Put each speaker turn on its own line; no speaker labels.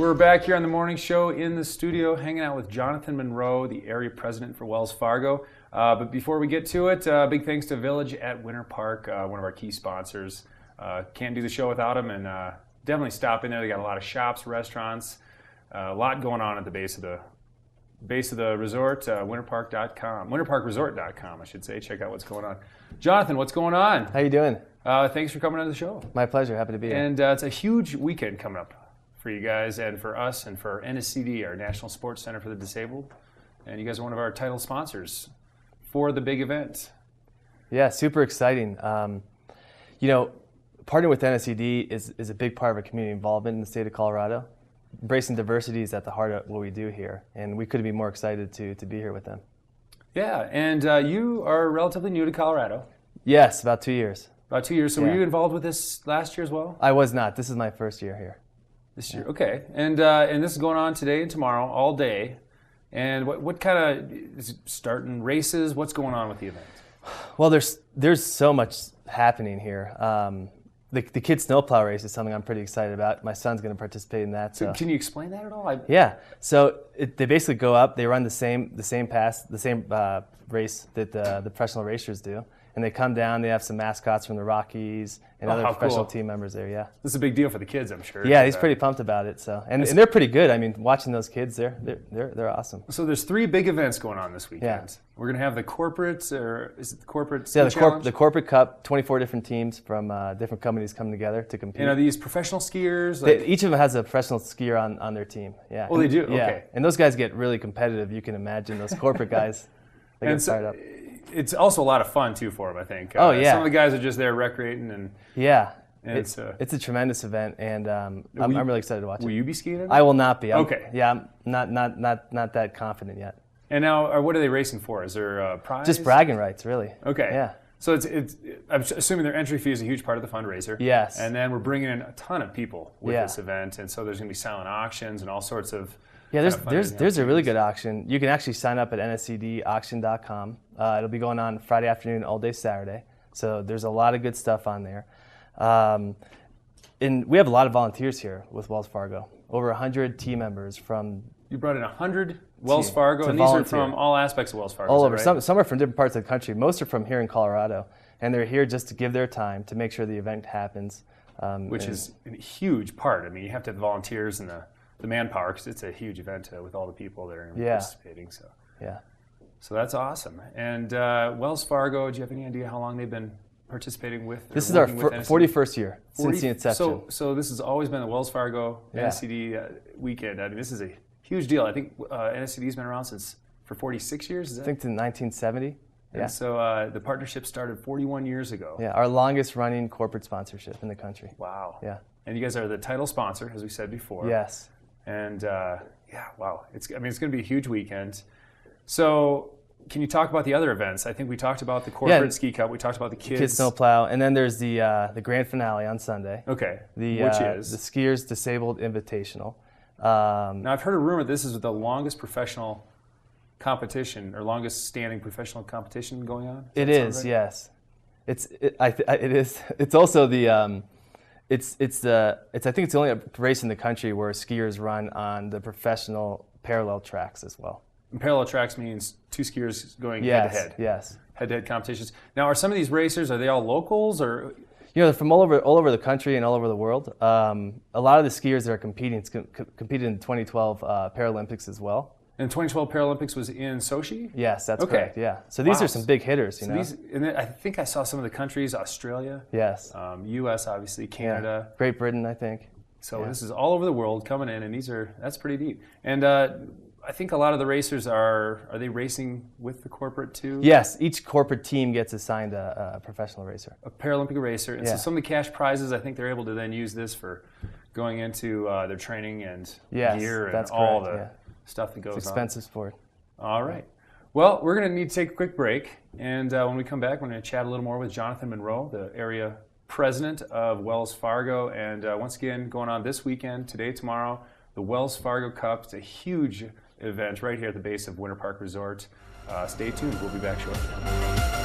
We're back here on the morning show in the studio hanging out with Jonathan Munro, the area president for Wells Fargo. But before we get to it, big thanks to Village at Winter Park, one of our key sponsors. Can't do the show without them, and definitely stop in there. They got a lot of shops, restaurants, a lot going on at the base of the resort, winterparkresort.com, I should say. Check out what's going on. Jonathan, what's going on?
How you doing?
Thanks for coming on the show.
My pleasure. Happy to be here.
And it's a huge weekend coming up for you guys and for us and for NSCD, our National Sports Center for the Disabled. And you guys are one of our title sponsors for the big event.
Yeah, super exciting. Partnering with NSCD is a big part of our community involvement in the state of Colorado. Embracing diversity is at the heart of what we do here, and we couldn't be more excited to be here with them.
Yeah, and you are relatively new to Colorado.
Yes, about 2 years.
About 2 years. So were you involved with this last year as well?
I was not. This is my first year here.
This year, okay. And this is going on today and tomorrow, all day. And what kind of, is it starting races? What's going on with the event?
Well, there's so much happening here. The kid snowplow race is something I'm pretty excited about. My son's going to participate in that.
So can you explain that at all?
Yeah. So they basically go up. They run the same race that the professional racers do, and they come down. They have some mascots from the Rockies and other professional team members there. Yeah.
This is a big deal for the kids, I'm sure.
Yeah, he's pretty pumped about it. So and they're pretty good. I mean, watching those kids, they're awesome.
So there's 3 big events going on this weekend.
Yeah.
We're going to have the corporate, or is it the corporate?
Yeah, the corporate cup. 24 different teams from different companies coming together to compete.
And are these professional skiers?
Each of them has a professional skier on their team. Yeah.
Oh, they do.
Yeah.
Okay.
And those guys get really competitive. You can imagine those corporate guys. They get fired up.
It's also a lot of fun too for them, I think.
Oh yeah.
Some of the guys are just there recreating and.
Yeah.
And
it's a tremendous event, and I'm really excited to watch it.
Will you be skiing?
I will not be.
Okay.
Yeah, I'm not that confident yet.
And now, what are they racing for? Is there a prize?
Just bragging rights, really.
Okay.
Yeah.
So I'm assuming their entry fee is a huge part of the fundraiser.
Yes.
And then we're bringing in a ton of people with this event, and so there's going to be silent auctions and all sorts of.
Yeah, there's a really good auction. You can actually sign up at nscdauction.com. It'll be going on Friday afternoon, all day Saturday. So there's a lot of good stuff on there. And we have a lot of volunteers here with Wells Fargo. Over 100 team members from.
You brought in 100 Wells Fargo, and these are from all aspects of Wells Fargo.
All over.
Right?
Some are from different parts of the country. Most are from here in Colorado, and they're here just to give their time to make sure the event happens.
Which is a huge part. I mean, you have to have the volunteers and the manpower, because it's a huge event with all the people that are going to be participating. So.
Yeah.
So that's awesome. And Wells Fargo, do you have any idea how long they've been participating with?
This is our 41st year since the inception.
So this has always been the Wells Fargo NSCD weekend. I mean, this is a huge deal. I think NSCD's been around for 46 years.
I think in 1970.
And so the partnership started 41 years ago.
Yeah, our longest running corporate sponsorship in the country.
Wow.
Yeah.
And you guys are the title sponsor, as we said before.
Yes.
And wow. It's going to be a huge weekend. So can you talk about the other events? I think we talked about the corporate ski cup. We talked about the kids
snowplow, and then there's the grand finale on Sunday.
Okay.
Which is the Skiers Disabled Invitational.
Now I've heard a rumor this is the longest professional competition or longest standing professional competition going on.
It is, right? Yes. It is. It's also the. I think it's the only race in the country where skiers run on the professional parallel tracks as well.
And parallel tracks means 2 skiers going head-to-head.
Yes.
Head-to-head competitions. Now, are some of these racers, are they all locals or?
They're from all over the country and all over the world. A lot of the skiers that are competed in the 2012 Paralympics as well.
And the 2012 Paralympics was in Sochi?
Yes, that's correct. Yeah. So these are some big hitters, you know.
And then I think I saw some of the countries: Australia,
yes,
U.S. obviously, Canada,
Great Britain, I think.
So this is all over the world coming in, and that's pretty neat. And I think a lot of the racers are they racing with the corporate too?
Yes, each corporate team gets assigned a professional racer.
A Paralympic racer. And so some of the cash prizes, I think they're able to then use this for going into their training and gear and all the stuff that goes on.
It's expensive sport.
All right. Well, we're going to need to take a quick break. And when we come back, we're going to chat a little more with Jonathan Munro, the area president of Wells Fargo. And once again, going on this weekend, today, tomorrow, the Wells Fargo Cup. It's a huge event right here at the base of Winter Park Resort. Stay tuned. We'll be back shortly.